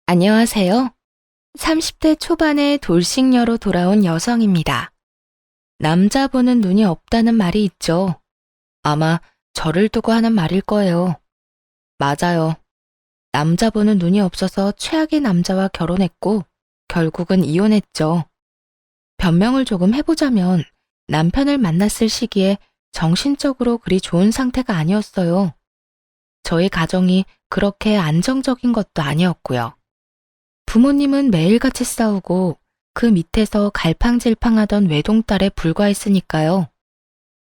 안녕하세요. 30대 초반의 돌싱녀로 돌아온 여성입니다. 남자 보는 눈이 없다는 말이 있죠. 아마 저를 두고 하는 말일 거예요. 맞아요. 남자 보는 눈이 없어서 최악의 남자와 결혼했고 결국은 이혼했죠. 변명을 조금 해보자면 남편을 만났을 시기에 정신적으로 그리 좋은 상태가 아니었어요. 저희 가정이 그렇게 안정적인 것도 아니었고요. 부모님은 매일같이 싸우고 그 밑에서 갈팡질팡하던 외동딸에 불과했으니까요.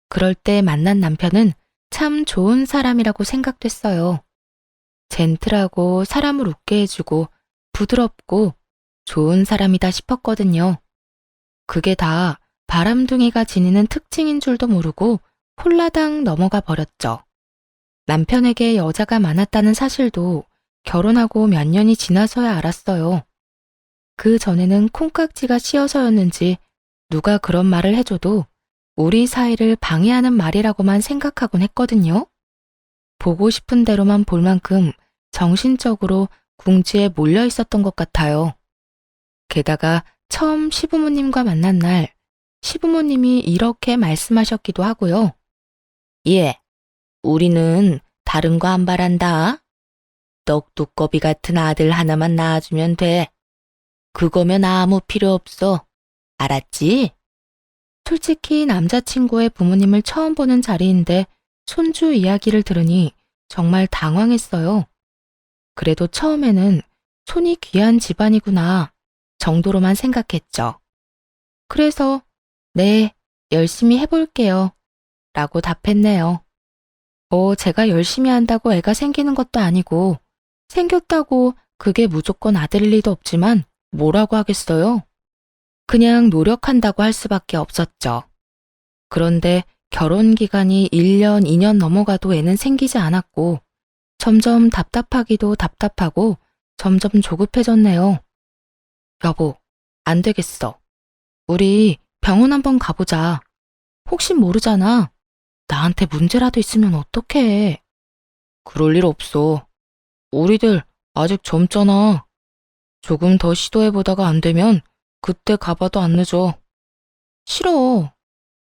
그럴 때 만난 남편은 참 좋은 사람이라고 생각됐어요. 젠틀하고 사람을 웃게 해주고 부드럽고 좋은 사람이다 싶었거든요. 그게 다 바람둥이가 지니는 특징인 줄도 모르고 홀라당 넘어가 버렸죠. 남편에게 여자가 많았다는 사실도 결혼하고 몇 년이 지나서야 알았어요. 그 전에는 콩깍지가 씌어서였는지 누가 그런 말을 해줘도 우리 사이를 방해하는 말이라고만 생각하곤 했거든요. 보고 싶은 대로만 볼 만큼 정신적으로 궁지에 몰려 있었던 것 같아요. 게다가 처음 시부모님과 만난 날 시부모님이 이렇게 말씀하셨기도 하고요. 예, 우리는 다른 거 안 바란다. 떡두꺼비 같은 아들 하나만 낳아주면 돼. 그거면 아무 필요 없어. 알았지? 솔직히 남자친구의 부모님을 처음 보는 자리인데 손주 이야기를 들으니 정말 당황했어요. 그래도 처음에는 손이 귀한 집안이구나 정도로만 생각했죠. 그래서 네, 열심히 해볼게요 라고 답했네요. 제가 열심히 한다고 애가 생기는 것도 아니고 생겼다고 그게 무조건 아들일 리도 없지만 뭐라고 하겠어요? 그냥 노력한다고 할 수밖에 없었죠. 그런데 결혼 기간이 1년, 2년 넘어가도 애는 생기지 않았고 점점 답답하기도 답답하고 점점 조급해졌네요. 여보, 안 되겠어. 우리 병원 한번 가보자. 혹시 모르잖아. 나한테 문제라도 있으면 어떡해. 그럴 일 없어. 우리들 아직 젊잖아. 조금 더 시도해보다가 안 되면 그때 가봐도 안 늦어. 싫어.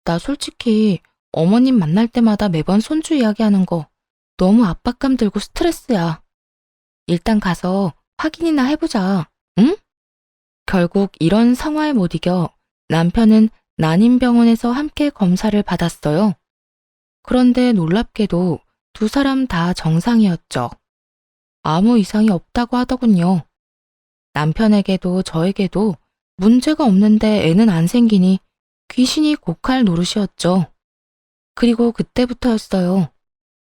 나 솔직히 어머님 만날 때마다 매번 손주 이야기하는 거 너무 압박감 들고 스트레스야. 일단 가서 확인이나 해보자. 응? 결국 이런 상황에 못 이겨 남편은 난임병원에서 함께 검사를 받았어요. 그런데 놀랍게도 두 사람 다 정상이었죠. 아무 이상이 없다고 하더군요. 남편에게도 저에게도 문제가 없는데 애는 안 생기니 귀신이 곡할 노릇이었죠. 그리고 그때부터였어요.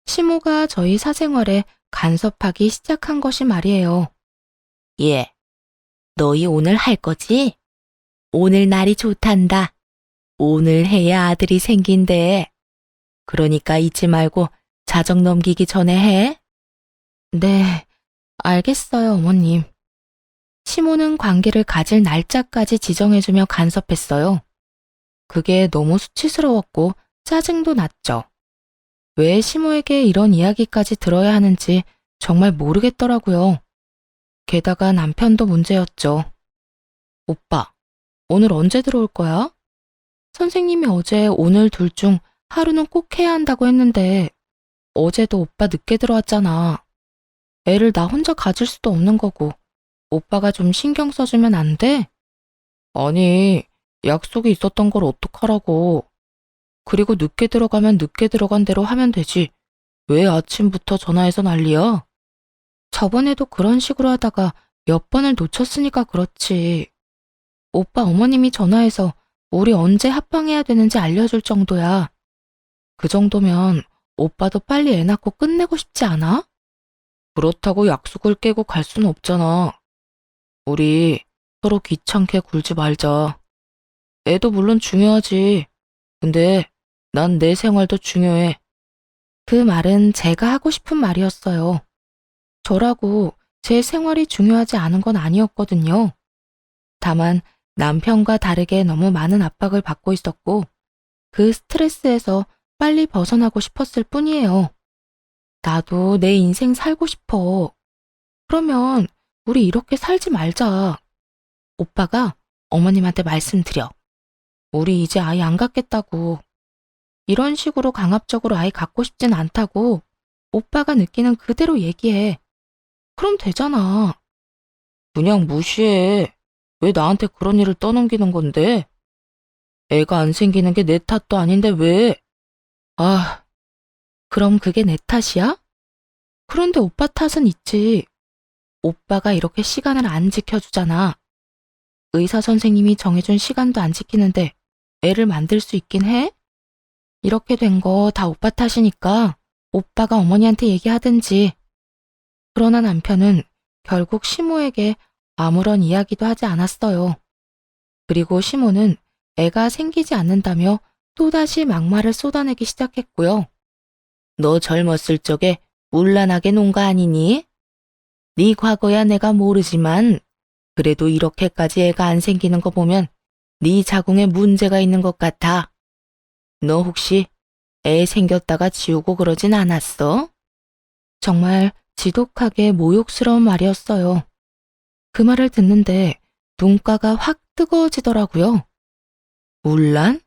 시모가 저희 사생활에 간섭하기 시작한 것이 말이에요. 예, 너희 오늘 할 거지? 오늘 날이 좋단다. 오늘 해야 아들이 생긴대. 그러니까 잊지 말고 자정 넘기기 전에 해. 네, 알겠어요, 어머님. 시모는 관계를 가질 날짜까지 지정해주며 간섭했어요. 그게 너무 수치스러웠고 짜증도 났죠. 왜 시모에게 이런 이야기까지 들어야 하는지 정말 모르겠더라고요. 게다가 남편도 문제였죠. 오빠, 오늘 언제 들어올 거야? 선생님이 어제 오늘 둘 중 하루는 꼭 해야 한다고 했는데 어제도 오빠 늦게 들어왔잖아. 애를 나 혼자 가질 수도 없는 거고 오빠가 좀 신경 써주면 안 돼? 아니, 약속이 있었던 걸 어떡하라고. 그리고 늦게 들어가면 늦게 들어간 대로 하면 되지. 왜 아침부터 전화해서 난리야? 저번에도 그런 식으로 하다가 몇 번을 놓쳤으니까 그렇지. 오빠 어머님이 전화해서 우리 언제 합방해야 되는지 알려줄 정도야. 그 정도면 오빠도 빨리 애 낳고 끝내고 싶지 않아? 그렇다고 약속을 깨고 갈 수는 없잖아. 우리 서로 귀찮게 굴지 말자. 애도 물론 중요하지. 근데 난 내 생활도 중요해. 그 말은 제가 하고 싶은 말이었어요. 저라고 제 생활이 중요하지 않은 건 아니었거든요. 다만 남편과 다르게 너무 많은 압박을 받고 있었고 그 스트레스에서 빨리 벗어나고 싶었을 뿐이에요. 나도 내 인생 살고 싶어. 그러면 우리 이렇게 살지 말자. 오빠가 어머님한테 말씀드려. 우리 이제 아이 안 갖겠다고. 이런 식으로 강압적으로 아이 갖고 싶진 않다고 오빠가 느끼는 그대로 얘기해. 그럼 되잖아. 그냥 무시해. 왜 나한테 그런 일을 떠넘기는 건데? 애가 안 생기는 게 내 탓도 아닌데 왜? 아, 그럼 그게 내 탓이야? 그런데 오빠 탓은 있지. 오빠가 이렇게 시간을 안 지켜주잖아. 의사 선생님이 정해준 시간도 안 지키는데 애를 만들 수 있긴 해? 이렇게 된 거 다 오빠 탓이니까 오빠가 어머니한테 얘기하든지. 그러나 남편은 결국 시모에게 아무런 이야기도 하지 않았어요. 그리고 시모는 애가 생기지 않는다며 또다시 막말을 쏟아내기 시작했고요. 너 젊었을 적에 문란하게 논 거 아니니? 네 과거야 내가 모르지만 그래도 이렇게까지 애가 안 생기는 거 보면 네 자궁에 문제가 있는 것 같아. 너 혹시 애 생겼다가 지우고 그러진 않았어? 정말 지독하게 모욕스러운 말이었어요. 그 말을 듣는데 눈가가 확 뜨거워지더라고요. 문란?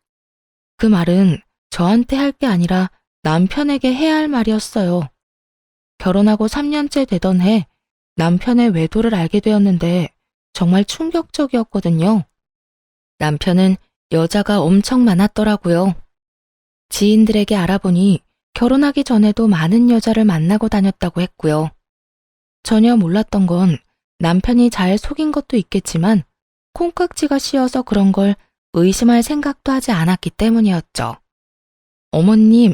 그 말은 저한테 할 게 아니라 남편에게 해야 할 말이었어요. 결혼하고 3년째 되던 해 남편의 외도를 알게 되었는데 정말 충격적이었거든요. 남편은 여자가 엄청 많았더라고요. 지인들에게 알아보니 결혼하기 전에도 많은 여자를 만나고 다녔다고 했고요. 전혀 몰랐던 건 남편이 잘 속인 것도 있겠지만 콩깍지가 씌어서 그런 걸 의심할 생각도 하지 않았기 때문이었죠. 어머님,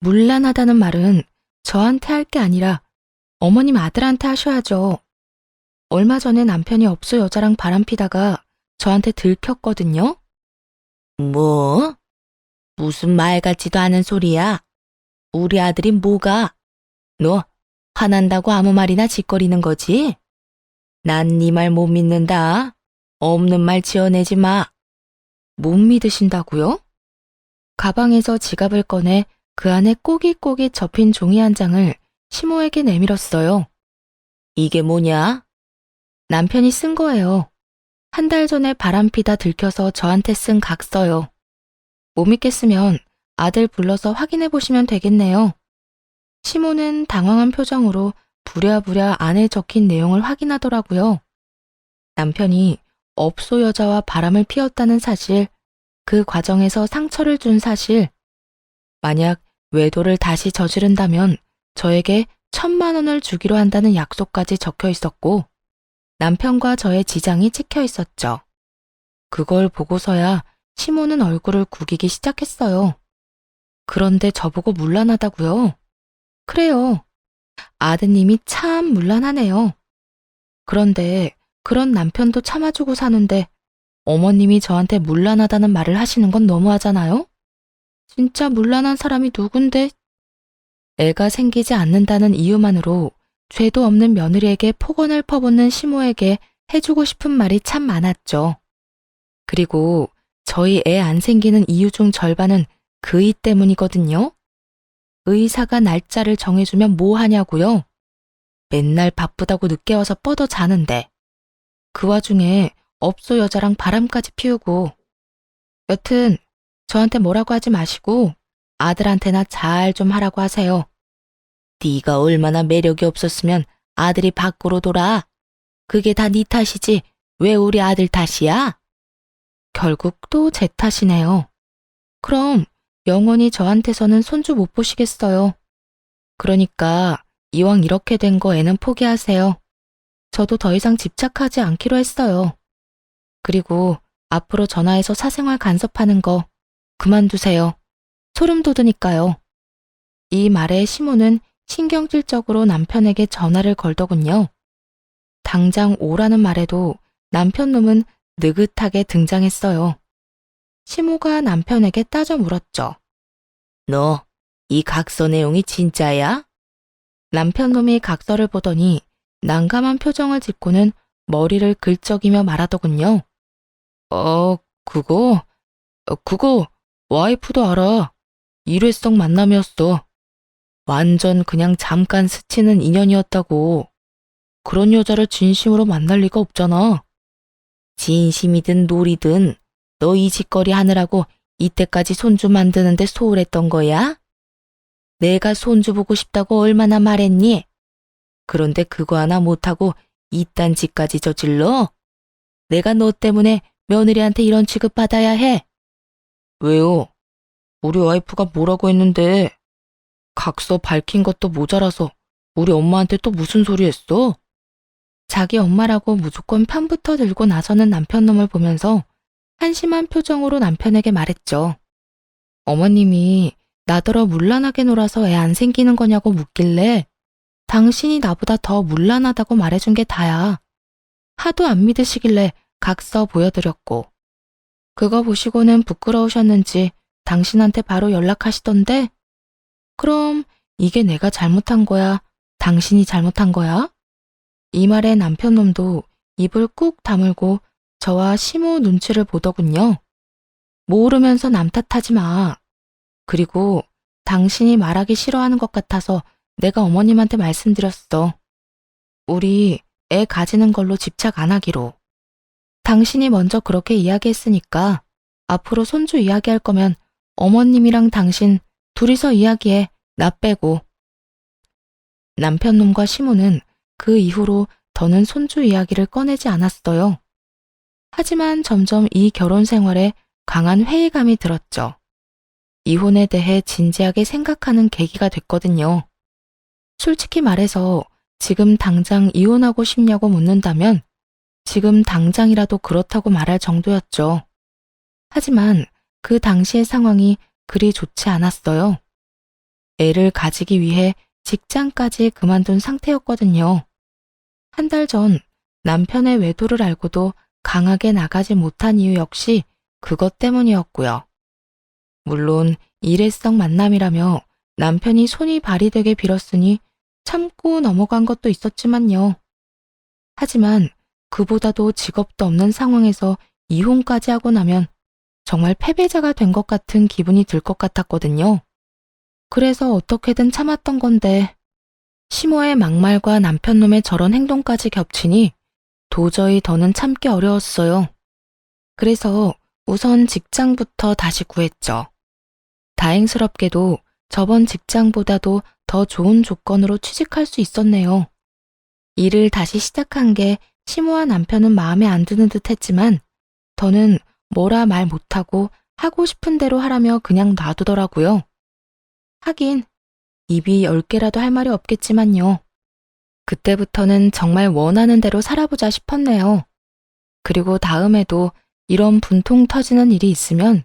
문란하다는 말은 저한테 할 게 아니라 어머님 아들한테 하셔야죠. 얼마 전에 남편이 업소 여자랑 바람피다가 저한테 들켰거든요. 뭐? 무슨 말 같지도 않은 소리야? 우리 아들이 뭐가? 너 화난다고 아무 말이나 짓거리는 거지? 난 네 말 못 믿는다. 없는 말 지어내지 마. 못 믿으신다고요? 가방에서 지갑을 꺼내 그 안에 꼬깃꼬깃 접힌 종이 한 장을 시모에게 내밀었어요. 이게 뭐냐? 남편이 쓴 거예요. 한 달 전에 바람피다 들켜서 저한테 쓴 각서요. 못 믿겠으면 아들 불러서 확인해 보시면 되겠네요. 시모는 당황한 표정으로 부랴부랴 안에 적힌 내용을 확인하더라고요. 남편이 업소 여자와 바람을 피웠다는 사실, 그 과정에서 상처를 준 사실, 만약 외도를 다시 저지른다면 저에게 1,000만 원을 주기로 한다는 약속까지 적혀 있었고 남편과 저의 지장이 찍혀 있었죠. 그걸 보고서야 시모는 얼굴을 구기기 시작했어요. 그런데 저보고 문란하다고요? 그래요. 아드님이 참 문란하네요. 그런데 그런 남편도 참아주고 사는데 어머님이 저한테 문란하다는 말을 하시는 건 너무하잖아요? 진짜 문란한 사람이 누군데? 애가 생기지 않는다는 이유만으로 죄도 없는 며느리에게 폭언을 퍼붓는 시모에게 해주고 싶은 말이 참 많았죠. 그리고 저희 애 안 생기는 이유 중 절반은 그이 때문이거든요. 의사가 날짜를 정해주면 뭐 하냐고요? 맨날 바쁘다고 늦게 와서 뻗어 자는데. 그 와중에 업소 여자랑 바람까지 피우고. 여튼 저한테 뭐라고 하지 마시고 아들한테나 잘 좀 하라고 하세요. 네가 얼마나 매력이 없었으면 아들이 밖으로 돌아. 그게 다 네 탓이지 왜 우리 아들 탓이야? 결국 또 제 탓이네요. 그럼 영원히 저한테서는 손주 못 보시겠어요. 그러니까 이왕 이렇게 된 거 애는 포기하세요. 저도 더 이상 집착하지 않기로 했어요. 그리고 앞으로 전화해서 사생활 간섭하는 거 그만두세요. 소름 돋으니까요. 이 말에 시모는 신경질적으로 남편에게 전화를 걸더군요. 당장 오라는 말에도 남편 놈은 느긋하게 등장했어요. 시모가 남편에게 따져 물었죠. 너, 이 각서 내용이 진짜야? 남편 놈이 각서를 보더니 난감한 표정을 짓고는 머리를 긁적이며 말하더군요. 그거 와이프도 알아. 일회성 만남이었어. 완전 그냥 잠깐 스치는 인연이었다고. 그런 여자를 진심으로 만날 리가 없잖아. 진심이든 놀이든 너 이 짓거리 하느라고 이때까지 손주 만드는데 소홀했던 거야? 내가 손주 보고 싶다고 얼마나 말했니? 그런데 그거 하나 못하고 이딴 짓까지 저질러? 내가 너 때문에 며느리한테 이런 취급 받아야 해. 왜요? 우리 와이프가 뭐라고 했는데? 각서 밝힌 것도 모자라서 우리 엄마한테 또 무슨 소리 했어? 자기 엄마라고 무조건 편부터 들고 나서는 남편놈을 보면서 한심한 표정으로 남편에게 말했죠. 어머님이 나더러 문란하게 놀아서 애 안 생기는 거냐고 묻길래 당신이 나보다 더 문란하다고 말해준 게 다야. 하도 안 믿으시길래 각서 보여드렸고. 그거 보시고는 부끄러우셨는지 당신한테 바로 연락하시던데? 그럼 이게 내가 잘못한 거야? 당신이 잘못한 거야? 이 말에 남편놈도 입을 꾹 다물고 저와 시모 눈치를 보더군요. 모르면서 남 탓하지 마. 그리고 당신이 말하기 싫어하는 것 같아서 내가 어머님한테 말씀드렸어. 우리 애 가지는 걸로 집착 안 하기로. 당신이 먼저 그렇게 이야기했으니까 앞으로 손주 이야기할 거면 어머님이랑 당신 둘이서 이야기해. 나 빼고. 남편놈과 시모는 그 이후로 더는 손주 이야기를 꺼내지 않았어요. 하지만 점점 이 결혼 생활에 강한 회의감이 들었죠. 이혼에 대해 진지하게 생각하는 계기가 됐거든요. 솔직히 말해서 지금 당장 이혼하고 싶냐고 묻는다면 지금 당장이라도 그렇다고 말할 정도였죠. 하지만 그 당시의 상황이 그리 좋지 않았어요. 애를 가지기 위해 직장까지 그만둔 상태였거든요. 한 달 전 남편의 외도를 알고도 강하게 나가지 못한 이유 역시 그것 때문이었고요. 물론 일회성 만남이라며 남편이 손이 발이 되게 빌었으니 참고 넘어간 것도 있었지만요. 하지만 그보다도 직업도 없는 상황에서 이혼까지 하고 나면 정말 패배자가 된 것 같은 기분이 들 것 같았거든요. 그래서 어떻게든 참았던 건데 시모의 막말과 남편놈의 저런 행동까지 겹치니 도저히 더는 참기 어려웠어요. 그래서 우선 직장부터 다시 구했죠. 다행스럽게도 저번 직장보다도 더 좋은 조건으로 취직할 수 있었네요. 일을 다시 시작한 게 시모와 남편은 마음에 안 드는 듯 했지만 더는 뭐라 말 못하고 하고 싶은 대로 하라며 그냥 놔두더라고요. 하긴 입이 10개라도 할 말이 없겠지만요. 그때부터는 정말 원하는 대로 살아보자 싶었네요. 그리고 다음에도 이런 분통 터지는 일이 있으면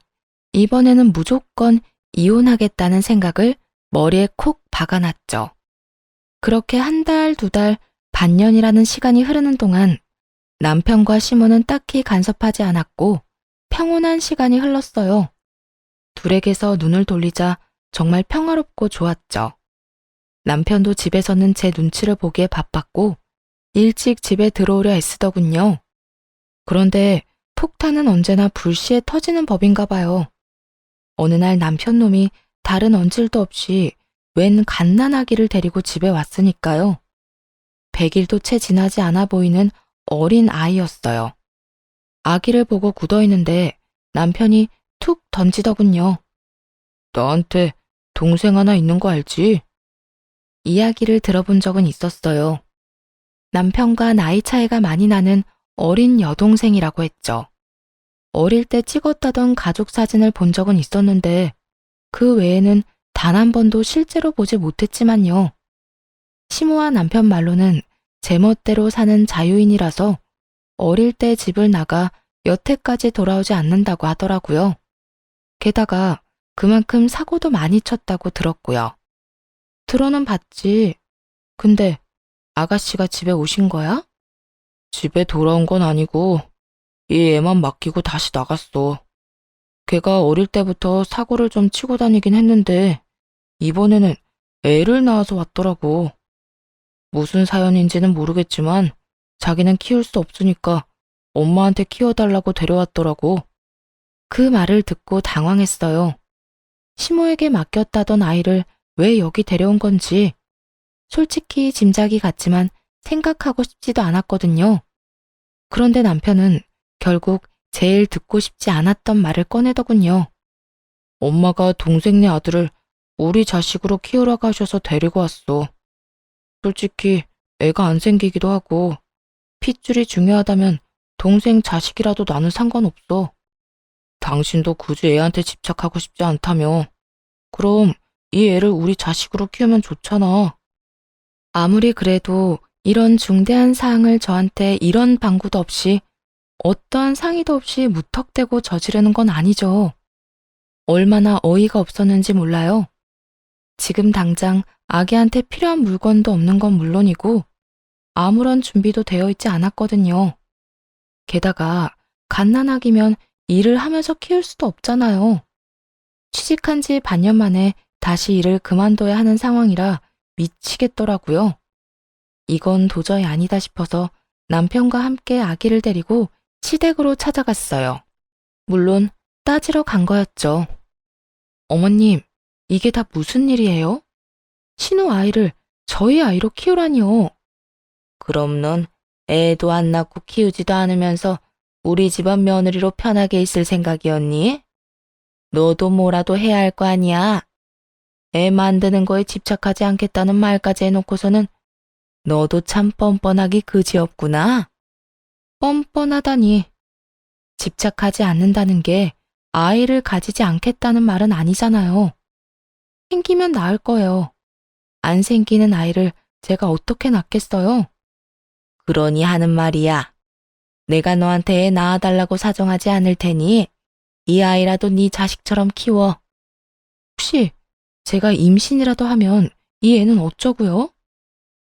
이번에는 무조건 이혼하겠다는 생각을 머리에 콕 박아놨죠. 그렇게 한 달, 두 달, 반년이라는 시간이 흐르는 동안 남편과 시모는 딱히 간섭하지 않았고 평온한 시간이 흘렀어요. 둘에게서 눈을 돌리자 정말 평화롭고 좋았죠. 남편도 집에서는 제 눈치를 보기에 바빴고 일찍 집에 들어오려 애쓰더군요. 그런데 폭탄은 언제나 불시에 터지는 법인가 봐요. 어느 날 남편놈이 다른 언질도 없이 웬 갓난아기를 데리고 집에 왔으니까요. 100일도 채 지나지 않아 보이는 어린 아이였어요. 아기를 보고 굳어있는데 남편이 툭 던지더군요. 나한테 동생 하나 있는 거 알지? 이야기를 들어본 적은 있었어요. 남편과 나이 차이가 많이 나는 어린 여동생이라고 했죠. 어릴 때 찍었다던 가족 사진을 본 적은 있었는데 그 외에는 단 한 번도 실제로 보지 못했지만요. 시모와 남편 말로는 제멋대로 사는 자유인이라서 어릴 때 집을 나가 여태까지 돌아오지 않는다고 하더라고요. 게다가 그만큼 사고도 많이 쳤다고 들었고요. 들어는 봤지. 근데 아가씨가 집에 오신 거야? 집에 돌아온 건 아니고 이 애만 맡기고 다시 나갔어. 걔가 어릴 때부터 사고를 좀 치고 다니긴 했는데 이번에는 애를 낳아서 왔더라고. 무슨 사연인지는 모르겠지만 자기는 키울 수 없으니까 엄마한테 키워달라고 데려왔더라고. 그 말을 듣고 당황했어요. 시모에게 맡겼다던 아이를 왜 여기 데려온 건지 솔직히 짐작이 갔지만 생각하고 싶지도 않았거든요. 그런데 남편은 결국 제일 듣고 싶지 않았던 말을 꺼내더군요. 엄마가 동생네 아들을 우리 자식으로 키우라고 하셔서 데리고 왔어. 솔직히 애가 안 생기기도 하고 핏줄이 중요하다면 동생 자식이라도 나는 상관없어. 당신도 굳이 애한테 집착하고 싶지 않다며. 그럼 이 애를 우리 자식으로 키우면 좋잖아. 아무리 그래도 이런 중대한 사항을 저한테 이런 방구도 없이 어떠한 상의도 없이 무턱대고 저지르는 건 아니죠. 얼마나 어이가 없었는지 몰라요. 지금 당장 아기한테 필요한 물건도 없는 건 물론이고 아무런 준비도 되어 있지 않았거든요. 게다가 갓난아기면 일을 하면서 키울 수도 없잖아요. 취직한 지 반년 만에 다시 일을 그만둬야 하는 상황이라 미치겠더라고요. 이건 도저히 아니다 싶어서 남편과 함께 아기를 데리고 시댁으로 찾아갔어요. 물론 따지러 간 거였죠. 어머님, 이게 다 무슨 일이에요? 신우 아이를 저희 아이로 키우라니요. 그럼 넌 애도 안 낳고 키우지도 않으면서 우리 집안 며느리로 편하게 있을 생각이었니? 너도 뭐라도 해야 할 거 아니야. 애 만드는 거에 집착하지 않겠다는 말까지 해놓고서는 너도 참 뻔뻔하기 그지없구나. 뻔뻔하다니. 집착하지 않는다는 게 아이를 가지지 않겠다는 말은 아니잖아요. 생기면 낳을 거예요. 안 생기는 아이를 제가 어떻게 낳겠어요? 그러니 하는 말이야. 내가 너한테 애 낳아달라고 사정하지 않을 테니 이 아이라도 네 자식처럼 키워. 혹시 제가 임신이라도 하면 이 애는 어쩌고요?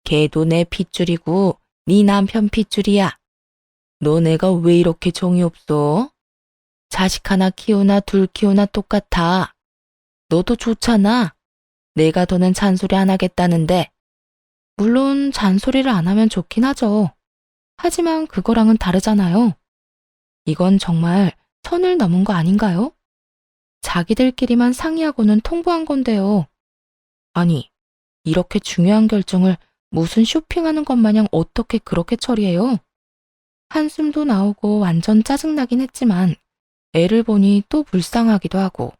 걔도 내 핏줄이고 네 남편 핏줄이야. 너 내가 왜 이렇게 정이 없어? 자식 하나 키우나 둘 키우나 똑같아. 너도 좋잖아. 내가 더는 잔소리 안 하겠다는데. 물론 잔소리를 안 하면 좋긴 하죠. 하지만 그거랑은 다르잖아요. 이건 정말 선을 넘은 거 아닌가요? 자기들끼리만 상의하고는 통보한 건데요. 아니, 이렇게 중요한 결정을 무슨 쇼핑하는 것 마냥 어떻게 그렇게 처리해요? 한숨도 나오고 완전 짜증나긴 했지만 애를 보니 또 불쌍하기도 하고.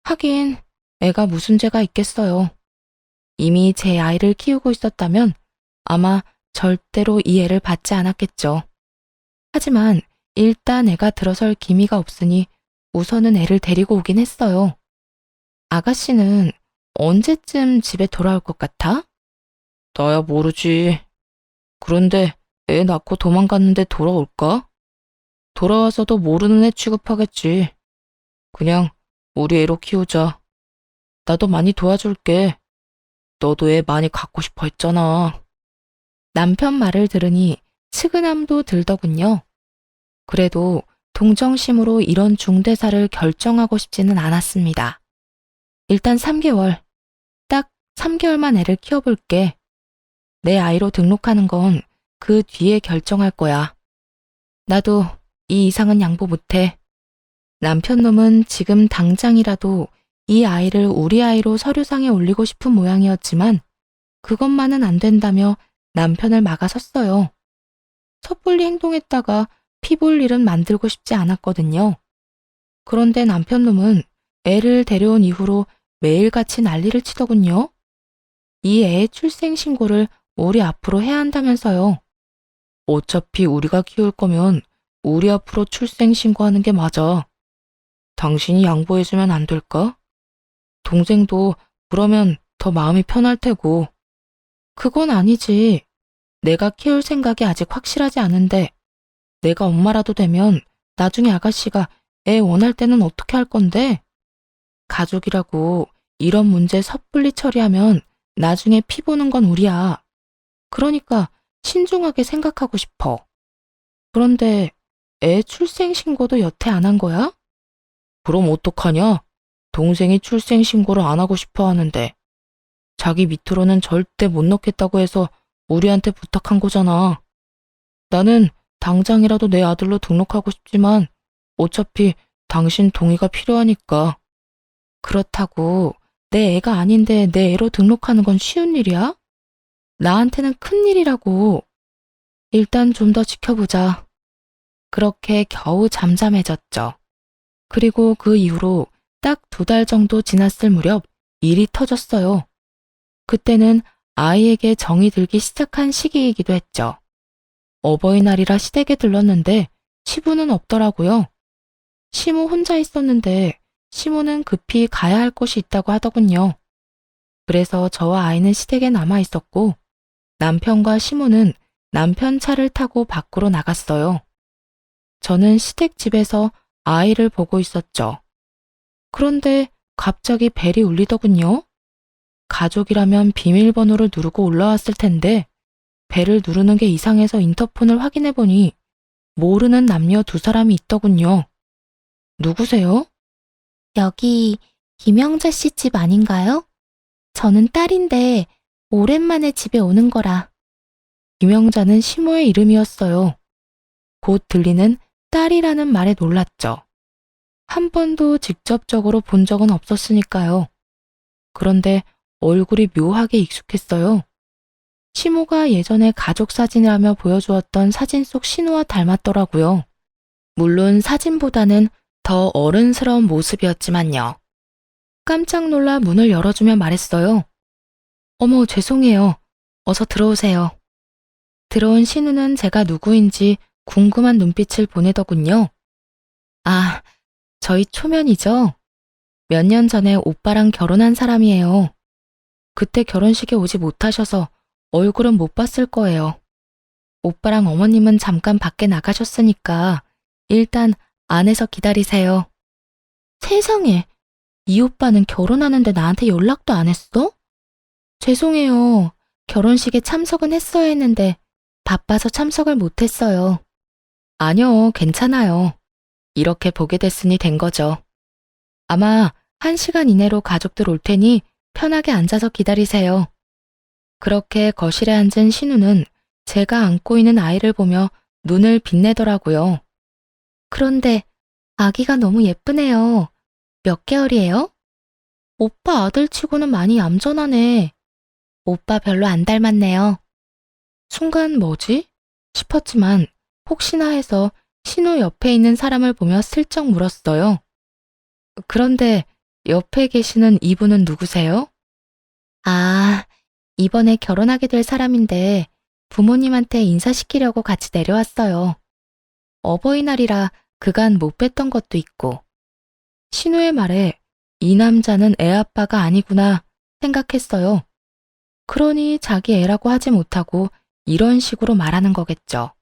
하긴 애가 무슨 죄가 있겠어요. 이미 제 아이를 키우고 있었다면 아마 절대로 이 애를 받지 않았겠죠. 하지만 일단 애가 들어설 기미가 없으니 우선은 애를 데리고 오긴 했어요. 아가씨는 언제쯤 집에 돌아올 것 같아? 나야 모르지. 그런데 애 낳고 도망갔는데 돌아올까? 돌아와서도 모르는 애 취급하겠지. 그냥 우리 애로 키우자. 나도 많이 도와줄게. 너도 애 많이 갖고 싶어 했잖아. 남편 말을 들으니 측은함도 들더군요. 그래도 동정심으로 이런 중대사를 결정하고 싶지는 않았습니다. 일단 3개월, 딱 3개월만 애를 키워볼게. 내 아이로 등록하는 건 그 뒤에 결정할 거야. 나도 이 이상은 양보 못해. 남편 놈은 지금 당장이라도 이 아이를 우리 아이로 서류상에 올리고 싶은 모양이었지만 그것만은 안 된다며 남편을 막아섰어요. 섣불리 행동했다가 피 볼 일은 만들고 싶지 않았거든요. 그런데 남편 놈은 애를 데려온 이후로 매일같이 난리를 치더군요. 이 애의 출생 신고를 우리 앞으로 해야 한다면서요. 어차피 우리가 키울 거면 우리 앞으로 출생 신고하는 게 맞아. 당신이 양보해주면 안 될까? 동생도 그러면 더 마음이 편할 테고. 그건 아니지. 내가 키울 생각이 아직 확실하지 않은데 내가 엄마라도 되면 나중에 아가씨가 애 원할 때는 어떻게 할 건데? 가족이라고 이런 문제 섣불리 처리하면 나중에 피 보는 건 우리야. 그러니까 신중하게 생각하고 싶어. 그런데 애 출생 신고도 여태 안 한 거야? 그럼 어떡하냐? 동생이 출생 신고를 안 하고 싶어 하는데 자기 밑으로는 절대 못 넣겠다고 해서 우리한테 부탁한 거잖아. 나는 당장이라도 내 아들로 등록하고 싶지만 어차피 당신 동의가 필요하니까. 그렇다고 내 애가 아닌데 내 애로 등록하는 건 쉬운 일이야? 나한테는 큰일이라고. 일단 좀 더 지켜보자. 그렇게 겨우 잠잠해졌죠. 그리고 그 이후로 딱 2달 정도 지났을 무렵 일이 터졌어요. 그때는 아이에게 정이 들기 시작한 시기이기도 했죠. 어버이날이라 시댁에 들렀는데 시부는 없더라고요. 시모 혼자 있었는데 시모는 급히 가야 할 곳이 있다고 하더군요. 그래서 저와 아이는 시댁에 남아 있었고 남편과 시모는 남편 차를 타고 밖으로 나갔어요. 저는 시댁 집에서 아이를 보고 있었죠. 그런데 갑자기 벨이 울리더군요. 가족이라면 비밀번호를 누르고 올라왔을 텐데 벨을 누르는 게 이상해서 인터폰을 확인해 보니 모르는 남녀 2사람이 있더군요. 누구세요? 여기 김영자 씨 집 아닌가요? 저는 딸인데 오랜만에 집에 오는 거라. 김영자는 시모의 이름이었어요. 곧 들리는 딸이라는 말에 놀랐죠. 한 번도 직접적으로 본 적은 없었으니까요. 그런데 얼굴이 묘하게 익숙했어요. 시모가 예전에 가족 사진이라며 보여주었던 사진 속 신우와 닮았더라고요. 물론 사진보다는 더 어른스러운 모습이었지만요. 깜짝 놀라 문을 열어주며 말했어요. 어머, 죄송해요. 어서 들어오세요. 들어온 신우는 제가 누구인지 궁금한 눈빛을 보내더군요. 아, 저희 초면이죠? 몇 년 전에 오빠랑 결혼한 사람이에요. 그때 결혼식에 오지 못하셔서 얼굴은 못 봤을 거예요. 오빠랑 어머님은 잠깐 밖에 나가셨으니까 일단 안에서 기다리세요. 세상에, 이 오빠는 결혼하는데 나한테 연락도 안 했어? 죄송해요. 결혼식에 참석은 했어야 했는데 바빠서 참석을 못했어요. 아니요, 괜찮아요. 이렇게 보게 됐으니 된 거죠. 아마 1시간 이내로 가족들 올 테니 편하게 앉아서 기다리세요. 그렇게 거실에 앉은 신우는 제가 안고 있는 아이를 보며 눈을 빛내더라고요. 그런데 아기가 너무 예쁘네요. 몇 개월이에요? 오빠 아들 치고는 많이 얌전하네. 오빠 별로 안 닮았네요. 순간 뭐지? 싶었지만 혹시나 해서 신우 옆에 있는 사람을 보며 슬쩍 물었어요. 그런데 옆에 계시는 이분은 누구세요? 아, 이번에 결혼하게 될 사람인데 부모님한테 인사시키려고 같이 내려왔어요. 어버이날이라 그간 못 뵀던 것도 있고. 신우의 말에 이 남자는 애 아빠가 아니구나 생각했어요. 그러니 자기 애라고 하지 못하고 이런 식으로 말하는 거겠죠.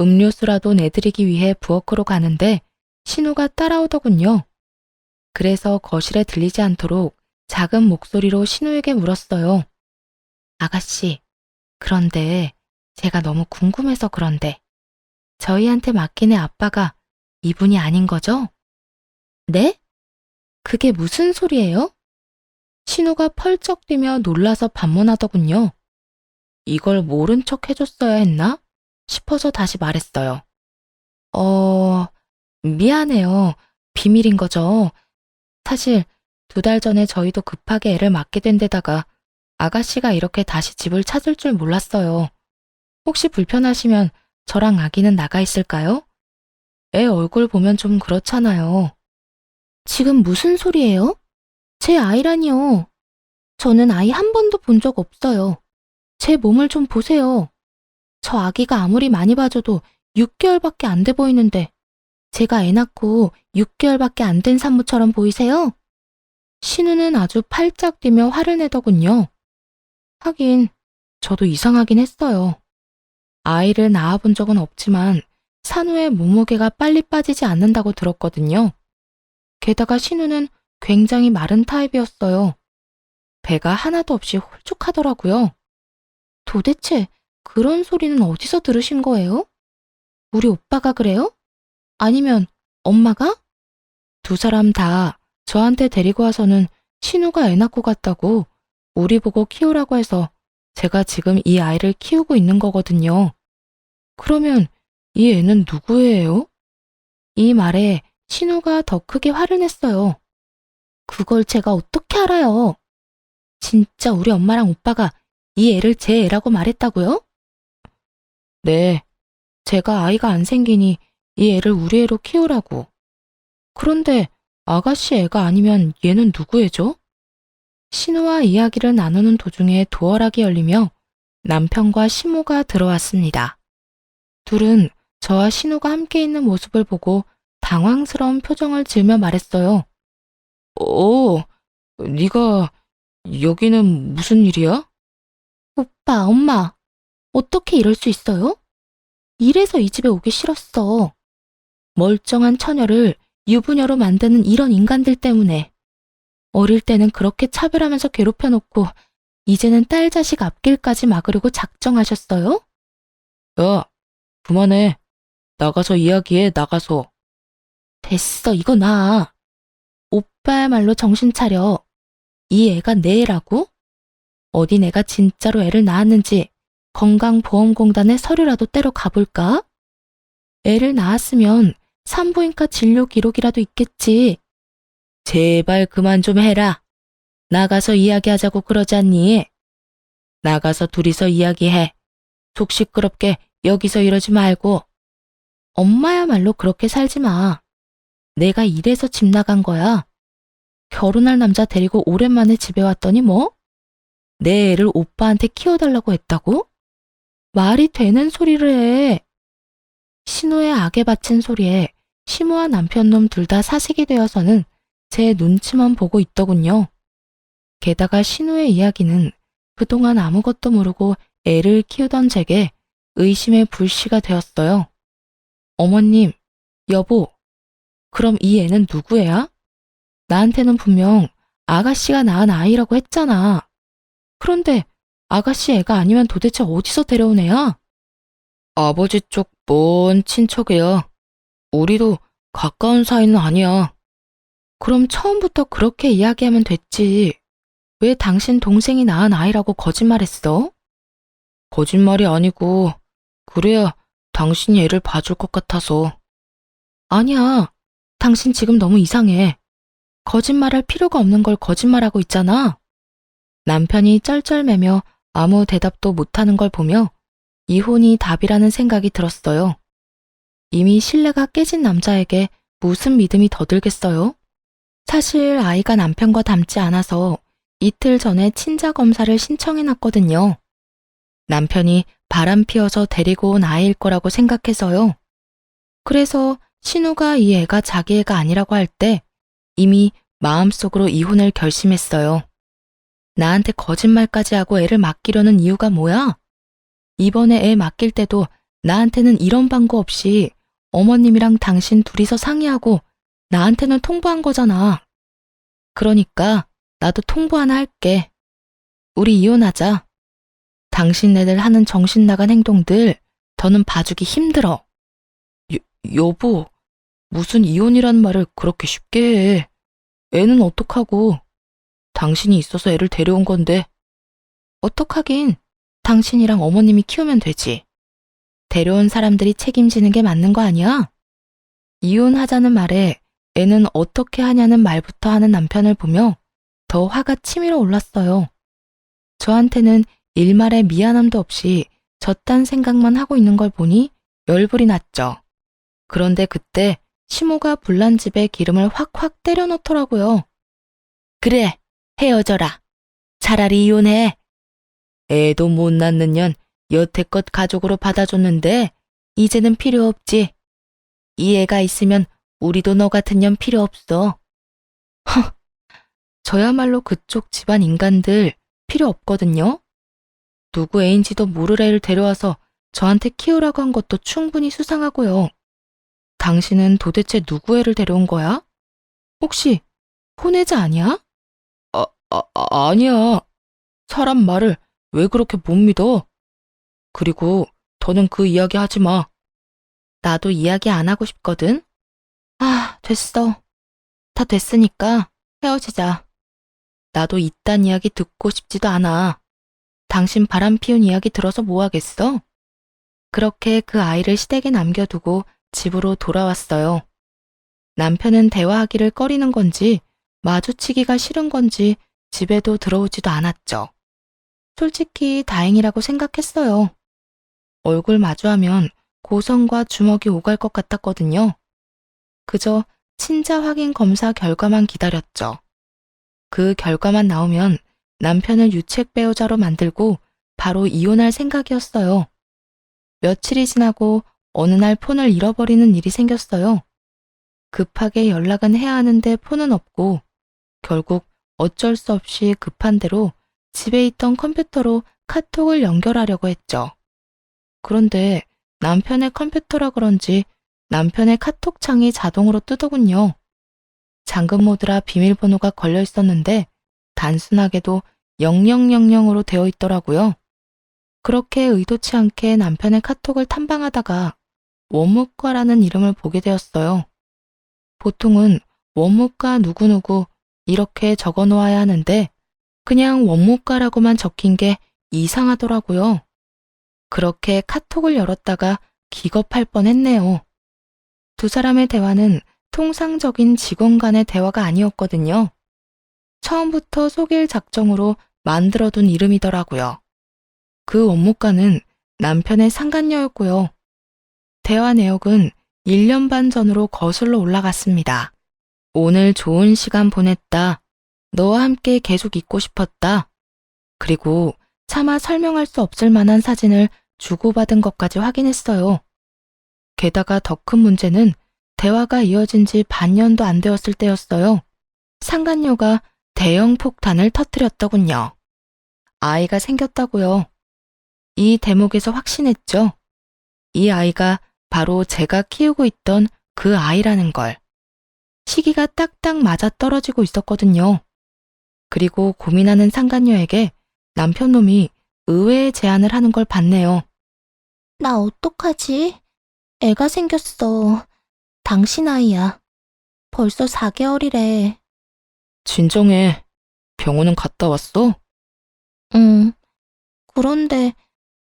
음료수라도 내드리기 위해 부엌으로 가는데 신우가 따라오더군요. 그래서 거실에 들리지 않도록 작은 목소리로 신우에게 물었어요. 아가씨, 그런데 제가 너무 궁금해서 그런데 저희한테 맡긴 애 아빠가 이분이 아닌 거죠? 네? 그게 무슨 소리예요? 신우가 펄쩍 뛰며 놀라서 반문하더군요. 이걸 모른 척 해줬어야 했나? 싶어서 다시 말했어요. 미안해요. 비밀인 거죠. 사실 2달 전에 저희도 급하게 애를 맡게 된 데다가 아가씨가 이렇게 다시 집을 찾을 줄 몰랐어요. 혹시 불편하시면 저랑 아기는 나가 있을까요? 애 얼굴 보면 좀 그렇잖아요. 지금 무슨 소리예요? 제 아이라니요. 저는 아이 한 번도 본 적 없어요. 제 몸을 좀 보세요. 저 아기가 아무리 많이 봐줘도 6개월밖에 안 돼 보이는데 제가 애 낳고 6개월밖에 안 된 산모처럼 보이세요? 신우는 아주 팔짝 뛰며 화를 내더군요. 하긴 저도 이상하긴 했어요. 아이를 낳아본 적은 없지만 산후에 몸무게가 빨리 빠지지 않는다고 들었거든요. 게다가 신우는 굉장히 마른 타입이었어요. 배가 하나도 없이 홀쭉하더라고요. 도대체 그런 소리는 어디서 들으신 거예요? 우리 오빠가 그래요? 아니면 엄마가? 2사람 다 저한테 데리고 와서는 신우가 애 낳고 갔다고 우리 보고 키우라고 해서 제가 지금 이 아이를 키우고 있는 거거든요. 그러면 이 애는 누구예요? 이 말에 신우가 더 크게 화를 냈어요. 그걸 제가 어떻게 알아요? 진짜 우리 엄마랑 오빠가 이 애를 제 애라고 말했다고요? 네, 제가 아이가 안 생기니 이 애를 우리 애로 키우라고. 그런데 아가씨 애가 아니면 얘는 누구 애죠? 신우와 이야기를 나누는 도중에 도어락이 열리며 남편과 시모가 들어왔습니다. 둘은 저와 신우가 함께 있는 모습을 보고 당황스러운 표정을 지으며 말했어요. 네가 여기는 무슨 일이야? 오빠, 엄마, 어떻게 이럴 수 있어요? 이래서 이 집에 오기 싫었어. 멀쩡한 처녀를 유부녀로 만드는 이런 인간들 때문에. 어릴 때는 그렇게 차별하면서 괴롭혀놓고 이제는 딸 자식 앞길까지 막으려고 작정하셨어요? 야, 그만해. 나가서 이야기해, 나가서. 됐어, 이거 나. 오빠야말로 정신 차려. 이 애가 내 애라고? 어디 내가 진짜로 애를 낳았는지 건강보험공단에 서류라도 떼러 가볼까? 애를 낳았으면 산부인과 진료 기록이라도 있겠지. 제발 그만 좀 해라. 나가서 이야기하자고 그러지 않니? 나가서 둘이서 이야기해. 속 시끄럽게 여기서 이러지 말고. 엄마야말로 그렇게 살지 마. 내가 이래서 집 나간 거야. 결혼할 남자 데리고 오랜만에 집에 왔더니 뭐? 내 애를 오빠한테 키워달라고 했다고? 말이 되는 소리를 해. 신우의 악에 바친 소리에 시모와 남편놈 둘 다 사색이 되어서는 제 눈치만 보고 있더군요. 게다가 신우의 이야기는 그동안 아무것도 모르고 애를 키우던 제게 의심의 불씨가 되었어요. 어머님, 여보, 그럼 이 애는 누구 애야? 나한테는 분명 아가씨가 낳은 아이라고 했잖아. 그런데 아가씨 애가 아니면 도대체 어디서 데려온 애야? 아버지 쪽 먼 친척이야. 우리도 가까운 사이는 아니야. 그럼 처음부터 그렇게 이야기하면 됐지. 왜 당신 동생이 낳은 아이라고 거짓말했어? 거짓말이 아니고 그래야 당신이 애를 봐줄 것 같아서. 아니야. 당신 지금 너무 이상해. 거짓말할 필요가 없는 걸 거짓말하고 있잖아. 남편이 쩔쩔매며 아무 대답도 못하는 걸 보며 이혼이 답이라는 생각이 들었어요. 이미 신뢰가 깨진 남자에게 무슨 믿음이 더 들겠어요? 사실 아이가 남편과 닮지 않아서 이틀 전에 친자 검사를 신청해놨거든요. 남편이 바람 피워서 데리고 온 아이일 거라고 생각해서요. 그래서 신우가 이 애가 자기 애가 아니라고 할 때 이미 마음속으로 이혼을 결심했어요. 나한테 거짓말까지 하고 애를 맡기려는 이유가 뭐야? 이번에 애 맡길 때도 나한테는 이런 방구 없이 어머님이랑 당신 둘이서 상의하고 나한테는 통보한 거잖아. 그러니까 나도 통보 하나 할게. 우리 이혼하자. 당신네들 하는 정신 나간 행동들 더는 봐주기 힘들어. 여보, 무슨 이혼이란 말을 그렇게 쉽게 해. 애는 어떡하고. 당신이 있어서 애를 데려온 건데. 어떡하긴. 당신이랑 어머님이 키우면 되지. 데려온 사람들이 책임지는 게 맞는 거 아니야? 이혼하자는 말에 애는 어떻게 하냐는 말부터 하는 남편을 보며 더 화가 치밀어 올랐어요. 저한테는 일말의 미안함도 없이 저딴 생각만 하고 있는 걸 보니 열불이 났죠. 그런데 그때 시모가 불난 집에 기름을 확확 때려 넣더라고요. 그래, 헤어져라. 차라리 이혼해. 애도 못 낳는 년 여태껏 가족으로 받아줬는데 이제는 필요 없지. 이 애가 있으면 우리도 너 같은 년 필요 없어. 허, 저야말로 그쪽 집안 인간들 필요 없거든요. 누구 애인지도 모를 애를 데려와서 저한테 키우라고 한 것도 충분히 수상하고요. 당신은 도대체 누구 애를 데려온 거야? 혹시 혼외자 아니야? 아니야. 사람 말을 왜 그렇게 못 믿어? 그리고 더는 그 이야기 하지 마. 나도 이야기 안 하고 싶거든. 아, 됐어. 다 됐으니까 헤어지자. 나도 이딴 이야기 듣고 싶지도 않아. 당신 바람 피운 이야기 들어서 뭐 하겠어? 그렇게 그 아이를 시댁에 남겨두고 집으로 돌아왔어요. 남편은 대화하기를 꺼리는 건지 마주치기가 싫은 건지 집에도 들어오지도 않았죠. 솔직히 다행이라고 생각했어요. 얼굴 마주하면 고성과 주먹이 오갈 것 같았거든요. 그저 친자 확인 검사 결과만 기다렸죠. 그 결과만 나오면 남편을 유책 배우자로 만들고 바로 이혼할 생각이었어요. 며칠이 지나고 어느 날 폰을 잃어버리는 일이 생겼어요. 급하게 연락은 해야 하는데 폰은 없고 결국 어쩔 수 없이 급한 대로 집에 있던 컴퓨터로 카톡을 연결하려고 했죠. 그런데 남편의 컴퓨터라 그런지 남편의 카톡 창이 자동으로 뜨더군요. 잠금 모드라 비밀번호가 걸려 있었는데 단순하게도 0000으로 되어 있더라고요. 그렇게 의도치 않게 남편의 카톡을 탐방하다가 원무과라는 이름을 보게 되었어요. 보통은 원무과 누구누구 이렇게 적어 놓아야 하는데 그냥 원무과라고만 적힌 게 이상하더라고요. 그렇게 카톡을 열었다가 기겁할 뻔했네요. 두 사람의 대화는 통상적인 직원 간의 대화가 아니었거든요. 처음부터 속일 작정으로 만들어둔 이름이더라고요. 그 원무과는 남편의 상간녀였고요. 대화 내역은 1년 반 전으로 거슬러 올라갔습니다. 오늘 좋은 시간 보냈다. 너와 함께 계속 있고 싶었다. 그리고 차마 설명할 수 없을 만한 사진을 주고받은 것까지 확인했어요. 게다가 더 큰 문제는 대화가 이어진 지 반년도 안 되었을 때였어요. 상간녀가 대형 폭탄을 터뜨렸더군요. 아이가 생겼다고요. 이 대목에서 확신했죠. 이 아이가 바로 제가 키우고 있던 그 아이라는 걸. 시기가 딱딱 맞아 떨어지고 있었거든요. 그리고 고민하는 상간녀에게 남편놈이 의외의 제안을 하는 걸 봤네요. 나 어떡하지? 애가 생겼어. 당신 아이야. 벌써 4개월이래. 진정해. 병원은 갔다 왔어? 응. 그런데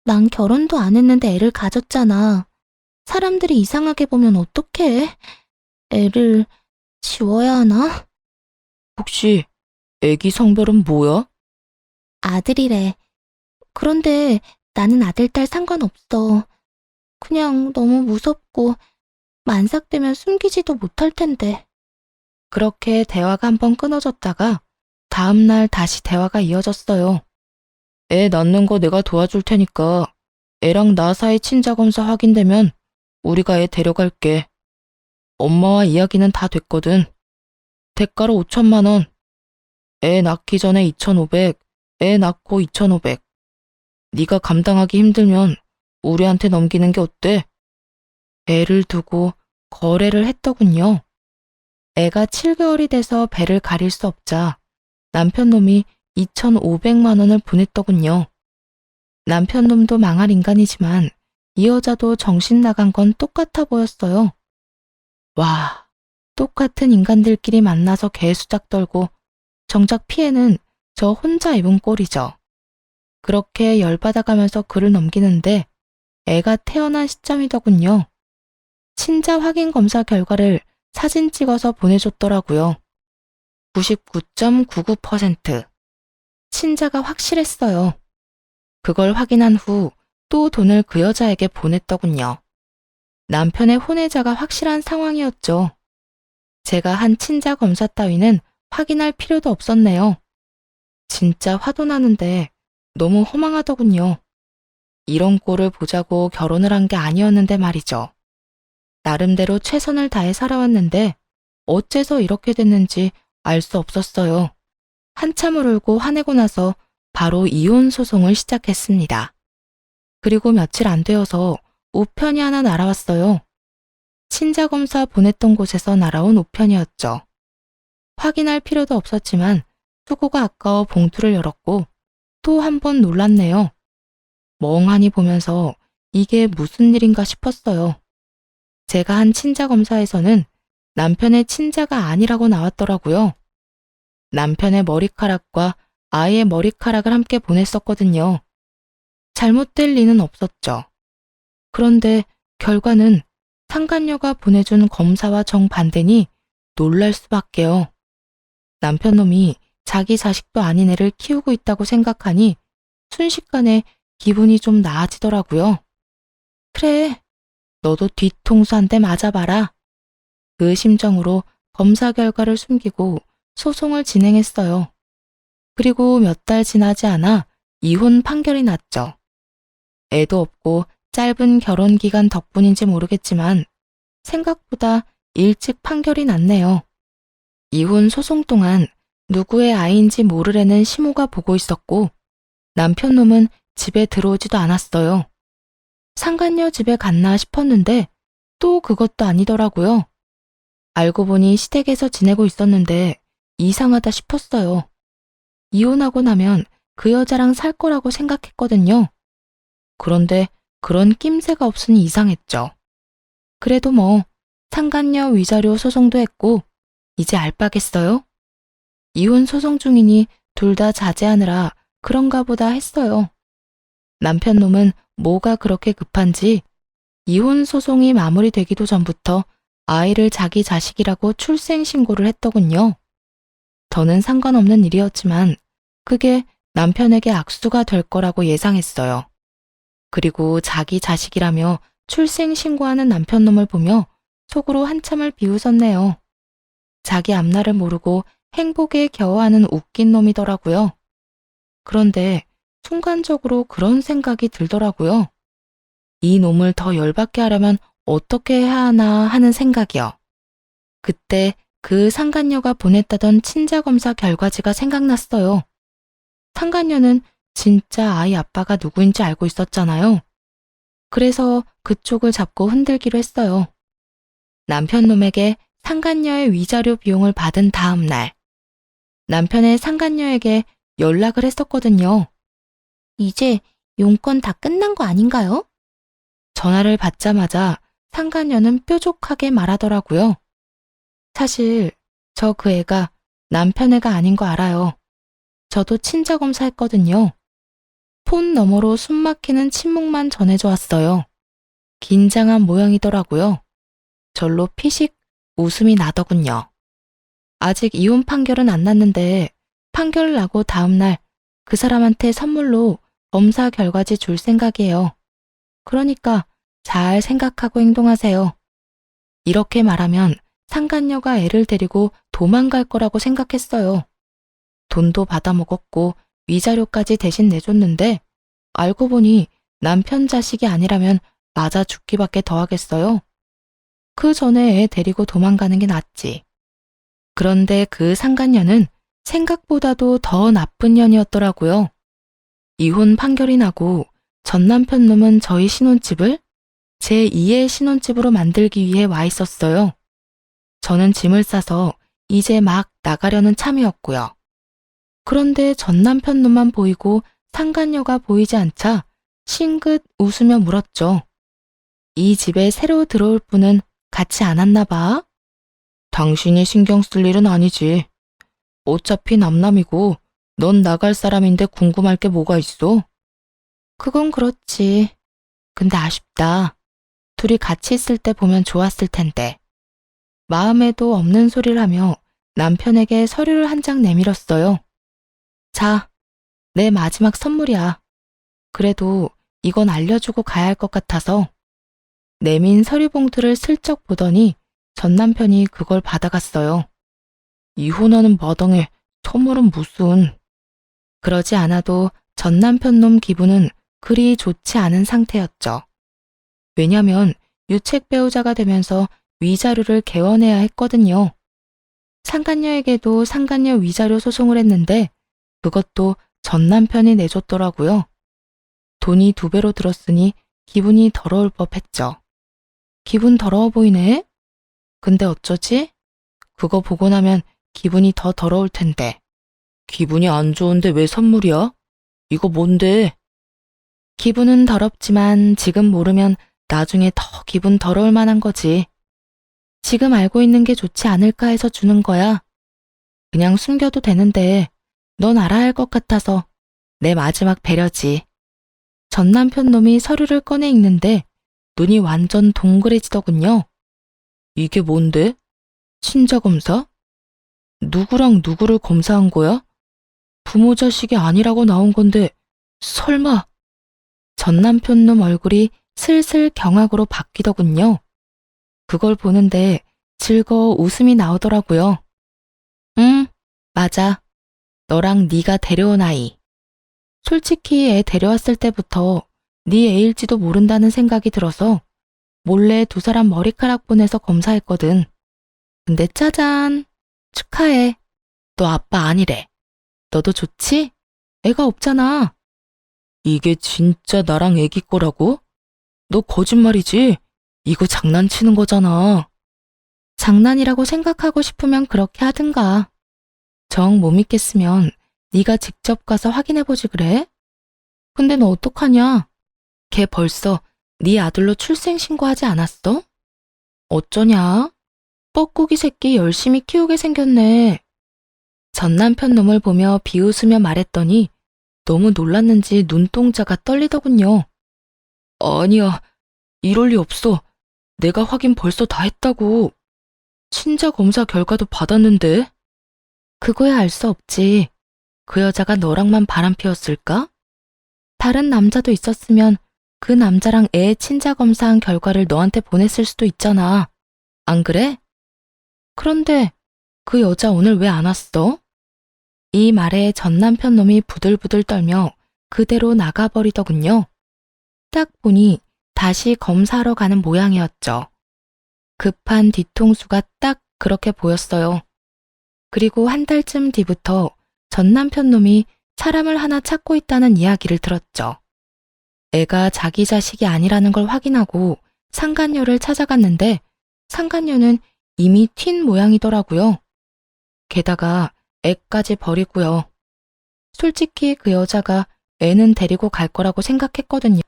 난 결혼도 안 했는데 애를 가졌잖아. 사람들이 이상하게 보면 어떡해? 애를 지워야 하나? 혹시 애기 성별은 뭐야? 아들이래. 그런데 나는 아들, 딸 상관없어. 그냥 너무 무섭고 만삭되면 숨기지도 못할 텐데. 그렇게 대화가 한번 끊어졌다가 다음날 다시 대화가 이어졌어요. 애 낳는 거 내가 도와줄 테니까 애랑 나 사이 친자 검사 확인되면 우리가 애 데려갈게. 엄마와 이야기는 다 됐거든. 대가로 5천만 원. 애 낳기 전에 2,500, 애 낳고 2,500. 네가 감당하기 힘들면 우리한테 넘기는 게 어때? 애를 두고 거래를 했더군요. 애가 7개월이 돼서 배를 가릴 수 없자 남편놈이 2,500만 원을 보냈더군요. 남편놈도 망할 인간이지만 이 여자도 정신 나간 건 똑같아 보였어요. 와, 똑같은 인간들끼리 만나서 개수작 떨고 정작 피해는 저 혼자 입은 꼴이죠. 그렇게 열받아가면서 글을 넘기는데 애가 태어난 시점이더군요. 친자 확인 검사 결과를 사진 찍어서 보내줬더라고요. 99.99%. 친자가 확실했어요. 그걸 확인한 후 또 돈을 그 여자에게 보냈더군요. 남편의 혼외자가 확실한 상황이었죠. 제가 한 친자 검사 따위는 확인할 필요도 없었네요. 진짜 화도 나는데 너무 허망하더군요. 이런 꼴을 보자고 결혼을 한 게 아니었는데 말이죠. 나름대로 최선을 다해 살아왔는데 어째서 이렇게 됐는지 알 수 없었어요. 한참을 울고 화내고 나서 바로 이혼 소송을 시작했습니다. 그리고 며칠 안 되어서 우편이 하나 날아왔어요. 친자검사 보냈던 곳에서 날아온 우편이었죠. 확인할 필요도 없었지만 수고가 아까워 봉투를 열었고 또 한 번 놀랐네요. 멍하니 보면서 이게 무슨 일인가 싶었어요. 제가 한 친자검사에서는 남편의 친자가 아니라고 나왔더라고요. 남편의 머리카락과 아이의 머리카락을 함께 보냈었거든요. 잘못될 리는 없었죠. 그런데 결과는 상간녀가 보내준 검사와 정반대니 놀랄 수밖에요. 남편놈이 자기 자식도 아닌 애를 키우고 있다고 생각하니 순식간에 기분이 좀 나아지더라고요. 그래, 너도 뒤통수 한 대 맞아봐라. 그 심정으로 검사 결과를 숨기고 소송을 진행했어요. 그리고 몇 달 지나지 않아 이혼 판결이 났죠. 애도 없고 짧은 결혼 기간 덕분인지 모르겠지만 생각보다 일찍 판결이 났네요. 이혼 소송 동안 누구의 아이인지 모르려는 시모가 보고 있었고 남편 놈은 집에 들어오지도 않았어요. 상간녀 집에 갔나 싶었는데 또 그것도 아니더라고요. 알고 보니 시댁에서 지내고 있었는데 이상하다 싶었어요. 이혼하고 나면 그 여자랑 살 거라고 생각했거든요. 그런데 그런 낌새가 없으니 이상했죠. 그래도 뭐 상간녀 위자료 소송도 했고 이제 알바겠어요? 이혼 소송 중이니 둘 다 자제하느라 그런가 보다 했어요. 남편 놈은 뭐가 그렇게 급한지 이혼 소송이 마무리되기도 전부터 아이를 자기 자식이라고 출생신고를 했더군요. 저는 상관없는 일이었지만 그게 남편에게 악수가 될 거라고 예상했어요. 그리고 자기 자식이라며 출생신고하는 남편 놈을 보며 속으로 한참을 비웃었네요. 자기 앞날을 모르고 행복에 겨워하는 웃긴 놈이더라고요. 그런데 순간적으로 그런 생각이 들더라고요. 이 놈을 더 열받게 하려면 어떻게 해야 하나 하는 생각이요. 그때 그 상간녀가 보냈다던 친자검사 결과지가 생각났어요. 상간녀는 진짜 아이 아빠가 누구인지 알고 있었잖아요. 그래서 그쪽을 잡고 흔들기로 했어요. 남편 놈에게 상간녀의 위자료 비용을 받은 다음 날, 남편의 상간녀에게 연락을 했었거든요. 이제 용건 다 끝난 거 아닌가요? 전화를 받자마자 상간녀는 뾰족하게 말하더라고요. 사실 저 그 애가 남편 애가 아닌 거 알아요. 저도 친자검사 했거든요. 폰 너머로 숨막히는 침묵만 전해져 왔어요. 긴장한 모양이더라고요. 절로 피식 웃음이 나더군요. 아직 이혼 판결은 안 났는데 판결 나고 다음날 그 사람한테 선물로 검사 결과지 줄 생각이에요. 그러니까 잘 생각하고 행동하세요. 이렇게 말하면 상간녀가 애를 데리고 도망갈 거라고 생각했어요. 돈도 받아먹었고 위자료까지 대신 내줬는데 알고 보니 남편 자식이 아니라면 맞아 죽기밖에 더 하겠어요. 그 전에 애 데리고 도망가는 게 낫지. 그런데 그 상간녀는 생각보다도 더 나쁜 년이었더라고요. 이혼 판결이 나고 전 남편 놈은 저희 신혼집을 제2의 신혼집으로 만들기 위해 와 있었어요. 저는 짐을 싸서 이제 막 나가려는 참이었고요. 그런데 전 남편 놈만 보이고 상간녀가 보이지 않자 싱긋 웃으며 물었죠. 이 집에 새로 들어올 분은 같이 안 왔나 봐? 당신이 신경 쓸 일은 아니지. 어차피 남남이고 넌 나갈 사람인데 궁금할 게 뭐가 있어? 그건 그렇지. 근데 아쉽다. 둘이 같이 있을 때 보면 좋았을 텐데. 마음에도 없는 소리를 하며 남편에게 서류를 한 장 내밀었어요. 자, 내 마지막 선물이야. 그래도 이건 알려주고 가야 할 것 같아서. 내민 서류 봉투를 슬쩍 보더니 전 남편이 그걸 받아갔어요. 이혼하는 마당에 선물은 무슨. 그러지 않아도 전 남편 놈 기분은 그리 좋지 않은 상태였죠. 왜냐면 유책 배우자가 되면서 위자료를 개원해야 했거든요. 상간녀에게도 상간녀 위자료 소송을 했는데 그것도 전 남편이 내줬더라고요. 돈이 2배로 들었으니 기분이 더러울 법했죠. 기분 더러워 보이네? 근데 어쩌지? 그거 보고 나면 기분이 더 더러울 텐데. 기분이 안 좋은데 왜 선물이야? 이거 뭔데? 기분은 더럽지만 지금 모르면 나중에 더 기분 더러울 만한 거지. 지금 알고 있는 게 좋지 않을까 해서 주는 거야. 그냥 숨겨도 되는데 넌 알아야 할 것 같아서 내 마지막 배려지. 전 남편 놈이 서류를 꺼내 읽는데 눈이 완전 동그래지더군요. 이게 뭔데? 친자검사? 누구랑 누구를 검사한 거야? 부모 자식이 아니라고 나온 건데 설마. 전 남편 놈 얼굴이 슬슬 경악으로 바뀌더군요. 그걸 보는데 즐거워 웃음이 나오더라고요. 응, 맞아. 너랑 네가 데려온 아이. 솔직히 애 데려왔을 때부터 네 애일지도 모른다는 생각이 들어서 몰래 두 사람 머리카락 보내서 검사했거든. 근데 짜잔. 축하해. 너 아빠 아니래. 너도 좋지? 애가 없잖아. 이게 진짜 나랑 애기 거라고? 너 거짓말이지? 이거 장난치는 거잖아. 장난이라고 생각하고 싶으면 그렇게 하든가. 정 못 믿겠으면 네가 직접 가서 확인해보지 그래? 근데 너 어떡하냐? 걔 벌써 네 아들로 출생신고하지 않았어? 어쩌냐? 뻐꾸기 새끼 열심히 키우게 생겼네. 전 남편 놈을 보며 비웃으며 말했더니 너무 놀랐는지 눈동자가 떨리더군요. 아니야, 이럴 리 없어. 내가 확인 벌써 다 했다고. 친자 검사 결과도 받았는데. 그거야 알 수 없지. 그 여자가 너랑만 바람 피웠을까? 다른 남자도 있었으면 그 남자랑 애 친자 검사한 결과를 너한테 보냈을 수도 있잖아. 안 그래? 그런데 그 여자 오늘 왜 안 왔어? 이 말에 전 남편 놈이 부들부들 떨며 그대로 나가버리더군요. 딱 보니 다시 검사하러 가는 모양이었죠. 급한 뒤통수가 딱 그렇게 보였어요. 그리고 한 달쯤 뒤부터 전 남편 놈이 사람을 하나 찾고 있다는 이야기를 들었죠. 애가 자기 자식이 아니라는 걸 확인하고 상간녀를 찾아갔는데 상간녀는 이미 튄 모양이더라고요. 게다가 애까지 버리고요. 솔직히 그 여자가 애는 데리고 갈 거라고 생각했거든요.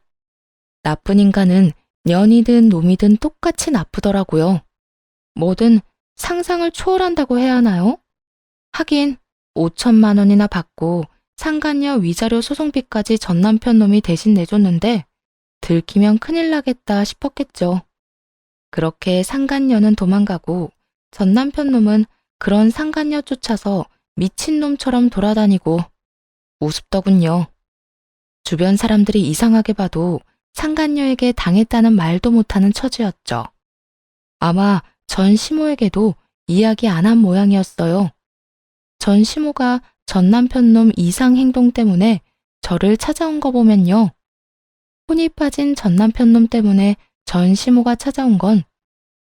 나쁜 인간은 년이든 놈이든 똑같이 나쁘더라고요. 뭐든 상상을 초월한다고 해야 하나요? 하긴 5천만 원이나 받고 상간녀 위자료 소송비까지 전 남편 놈이 대신 내줬는데 들키면 큰일 나겠다 싶었겠죠. 그렇게 상간녀는 도망가고 전 남편 놈은 그런 상간녀 쫓아서 미친놈처럼 돌아다니고 우습더군요. 주변 사람들이 이상하게 봐도 상간녀에게 당했다는 말도 못하는 처지였죠. 아마 전 시모에게도 이야기 안 한 모양이었어요. 전 시모가 전 남편 놈 이상 행동 때문에 저를 찾아온 거 보면요. 혼이 빠진 전 남편 놈 때문에 전 시모가 찾아온 건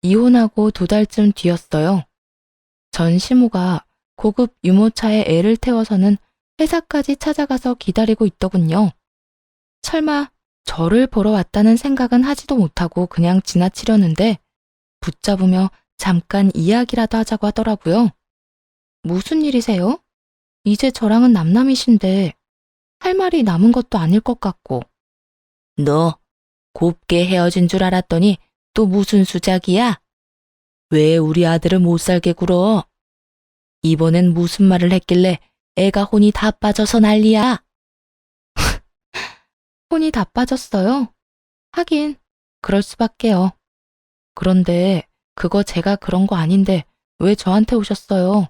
이혼하고 2달쯤 뒤였어요. 전 시모가 고급 유모차에 애를 태워서는 회사까지 찾아가서 기다리고 있더군요. 설마 저를 보러 왔다는 생각은 하지도 못하고 그냥 지나치려는데 붙잡으며 잠깐 이야기라도 하자고 하더라고요. 무슨 일이세요? 이제 저랑은 남남이신데 할 말이 남은 것도 아닐 것 같고. 너 곱게 헤어진 줄 알았더니 또 무슨 수작이야? 왜 우리 아들을 못 살게 굴어? 이번엔 무슨 말을 했길래 애가 혼이 다 빠져서 난리야? 혼이 다 빠졌어요? 하긴 그럴 수밖에요. 그런데 그거 제가 그런 거 아닌데 왜 저한테 오셨어요?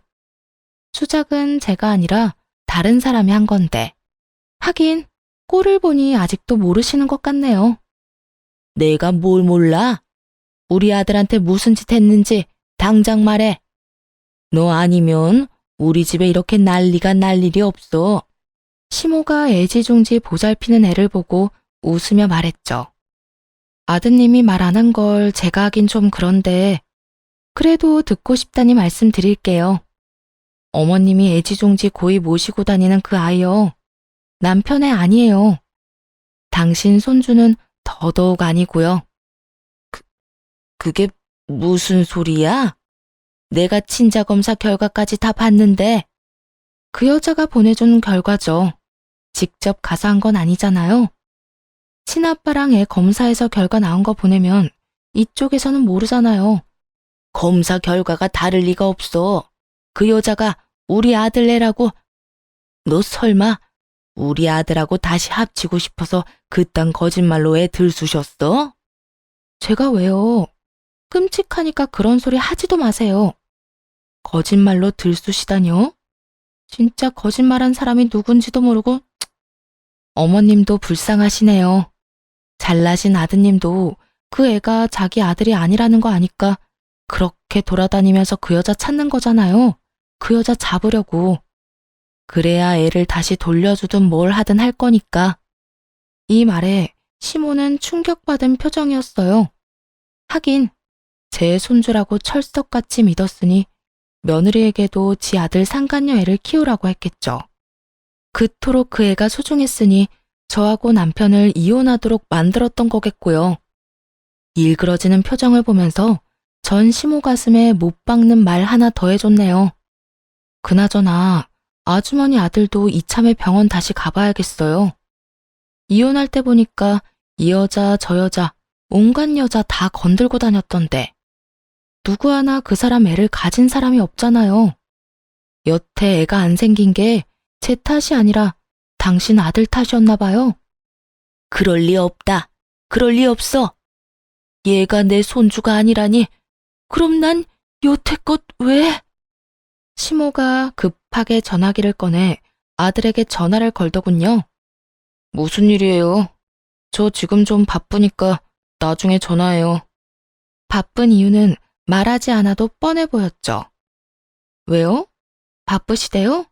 수작은 제가 아니라 다른 사람이 한 건데. 하긴 꼴을 보니 아직도 모르시는 것 같네요. 내가 뭘 몰라? 우리 아들한테 무슨 짓 했는지 당장 말해. 너 아니면 우리 집에 이렇게 난리가 날 일이 없어. 시모가 애지중지 보살피는 애를 보고 웃으며 말했죠. 아드님이 말 안 한 걸 제가 하긴 좀 그런데 그래도 듣고 싶다니 말씀드릴게요. 어머님이 애지중지 고이 모시고 다니는 그 아이요. 남편의 아니에요. 당신 손주는 더더욱 아니고요. 그게 무슨 소리야? 내가 친자검사 결과까지 다 봤는데. 그 여자가 보내준 결과죠. 직접 가서 한 건 아니잖아요. 친아빠랑 애 검사해서 결과 나온 거 보내면 이쪽에서는 모르잖아요. 검사 결과가 다를 리가 없어. 그 여자가 우리 아들 애라고. 너 설마 우리 아들하고 다시 합치고 싶어서 그딴 거짓말로 애 들쑤셨어? 제가 왜요? 끔찍하니까 그런 소리 하지도 마세요. 거짓말로 들쑤시다뇨? 진짜 거짓말한 사람이 누군지도 모르고 어머님도 불쌍하시네요. 잘나신 아드님도 그 애가 자기 아들이 아니라는 거 아니까 그렇게 돌아다니면서 그 여자 찾는 거잖아요. 그 여자 잡으려고. 그래야 애를 다시 돌려주든 뭘 하든 할 거니까. 이 말에 시모는 충격받은 표정이었어요. 하긴 제 손주라고 철석같이 믿었으니 며느리에게도 지 아들 상간녀 애를 키우라고 했겠죠. 그토록 그 애가 소중했으니 저하고 남편을 이혼하도록 만들었던 거겠고요. 일그러지는 표정을 보면서 전 시모 가슴에 못 박는 말 하나 더 해줬네요. 그나저나 아주머니 아들도 이참에 병원 다시 가봐야겠어요. 이혼할 때 보니까 이 여자 저 여자 온갖 여자 다 건들고 다녔던데 누구 하나 그 사람 애를 가진 사람이 없잖아요. 여태 애가 안 생긴 게 제 탓이 아니라 당신 아들 탓이었나 봐요. 그럴 리 없다. 그럴 리 없어. 얘가 내 손주가 아니라니. 그럼 난 여태껏 왜? 시모가 급하게 전화기를 꺼내 아들에게 전화를 걸더군요. 무슨 일이에요? 저 지금 좀 바쁘니까 나중에 전화해요. 바쁜 이유는 말하지 않아도 뻔해 보였죠. 왜요? 바쁘시대요?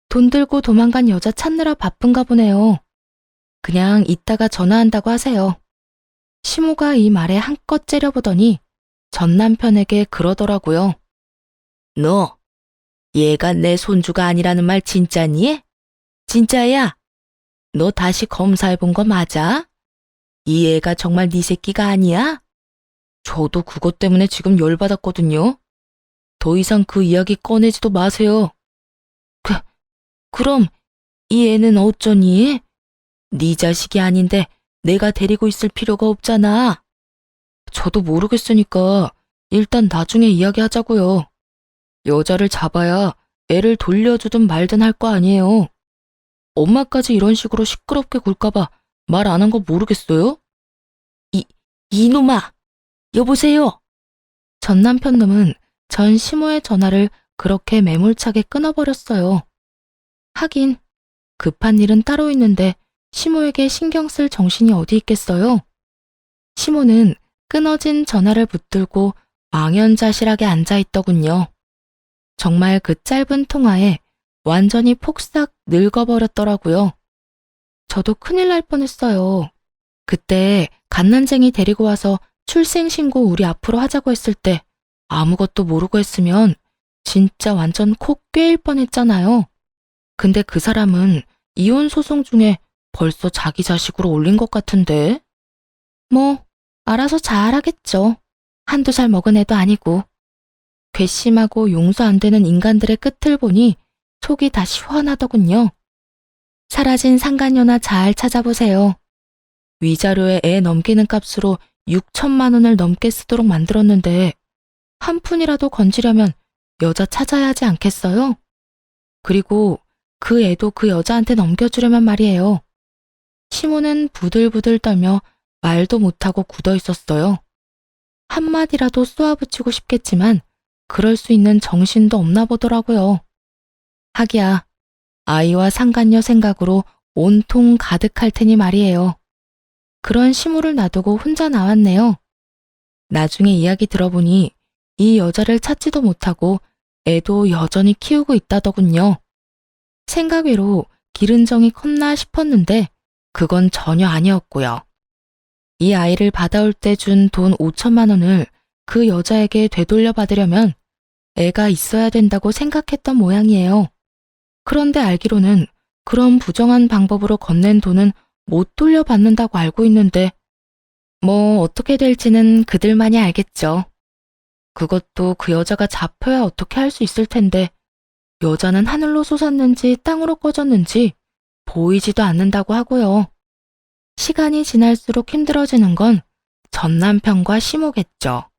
돈 들고 도망간 여자 찾느라 바쁜가 보네요. 그냥 이따가 전화한다고 하세요. 시모가 이 말에 한껏 째려보더니 전 남편에게 그러더라고요. 너, 얘가 내 손주가 아니라는 말 진짜니? 진짜야? 너 다시 검사해본 거 맞아? 이 애가 정말 네 새끼가 아니야? 저도 그것 때문에 지금 열받았거든요. 더 이상 그 이야기 꺼내지도 마세요. 그럼 이 애는 어쩌니? 네 자식이 아닌데 내가 데리고 있을 필요가 없잖아. 저도 모르겠으니까 일단 나중에 이야기하자고요. 여자를 잡아야 애를 돌려주든 말든 할 거 아니에요. 엄마까지 이런 식으로 시끄럽게 굴까봐 말 안 한 거 모르겠어요? 이놈아! 여보세요? 전 남편 놈은 전 시모의 전화를 그렇게 매몰차게 끊어버렸어요. 하긴 급한 일은 따로 있는데 시모에게 신경 쓸 정신이 어디 있겠어요? 시모는 끊어진 전화를 붙들고 망연자실하게 앉아있더군요. 정말 그 짧은 통화에 완전히 폭삭 늙어버렸더라고요. 저도 큰일 날 뻔했어요. 그때 갓난쟁이 데리고 와서 출생신고 우리 앞으로 하자고 했을 때 아무것도 모르고 했으면 진짜 완전 코 꿰일 뻔했잖아요. 근데 그 사람은 이혼 소송 중에 벌써 자기 자식으로 올린 것 같은데? 뭐 알아서 잘하겠죠. 한두 살 먹은 애도 아니고. 괘씸하고 용서 안 되는 인간들의 끝을 보니 속이 다 시원하더군요. 사라진 상간녀나 잘 찾아보세요. 위자료에 애 넘기는 값으로 6천만 원을 넘게 쓰도록 만들었는데 한 푼이라도 건지려면 여자 찾아야 하지 않겠어요? 그리고 그 애도 그 여자한테 넘겨주려면 말이에요. 시모는 부들부들 떨며 말도 못하고 굳어 있었어요. 한마디라도 쏘아붙이고 싶겠지만 그럴 수 있는 정신도 없나 보더라고요. 하기야 아이와 상간녀 생각으로 온통 가득할 테니 말이에요. 그런 시모를 놔두고 혼자 나왔네요. 나중에 이야기 들어보니 이 여자를 찾지도 못하고 애도 여전히 키우고 있다더군요. 생각 외로 기른 정이 컸나 싶었는데 그건 전혀 아니었고요. 이 아이를 받아올 때 준 돈 5천만 원을 그 여자에게 되돌려 받으려면 애가 있어야 된다고 생각했던 모양이에요. 그런데 알기로는 그런 부정한 방법으로 건넨 돈은 못 돌려받는다고 알고 있는데 뭐 어떻게 될지는 그들만이 알겠죠. 그것도 그 여자가 잡혀야 어떻게 할 수 있을 텐데 여자는 하늘로 솟았는지 땅으로 꺼졌는지 보이지도 않는다고 하고요. 시간이 지날수록 힘들어지는 건 전 남편과 시모겠죠.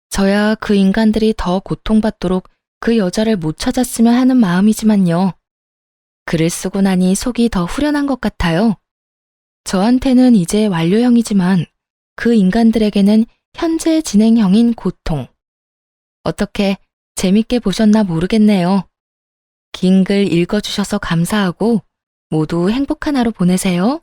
저야 그 인간들이 더 고통받도록 그 여자를 못 찾았으면 하는 마음이지만요. 글을 쓰고 나니 속이 더 후련한 것 같아요. 저한테는 이제 완료형이지만 그 인간들에게는 현재 진행형인 고통. 어떻게 재밌게 보셨나 모르겠네요. 긴 글 읽어주셔서 감사하고 모두 행복한 하루 보내세요.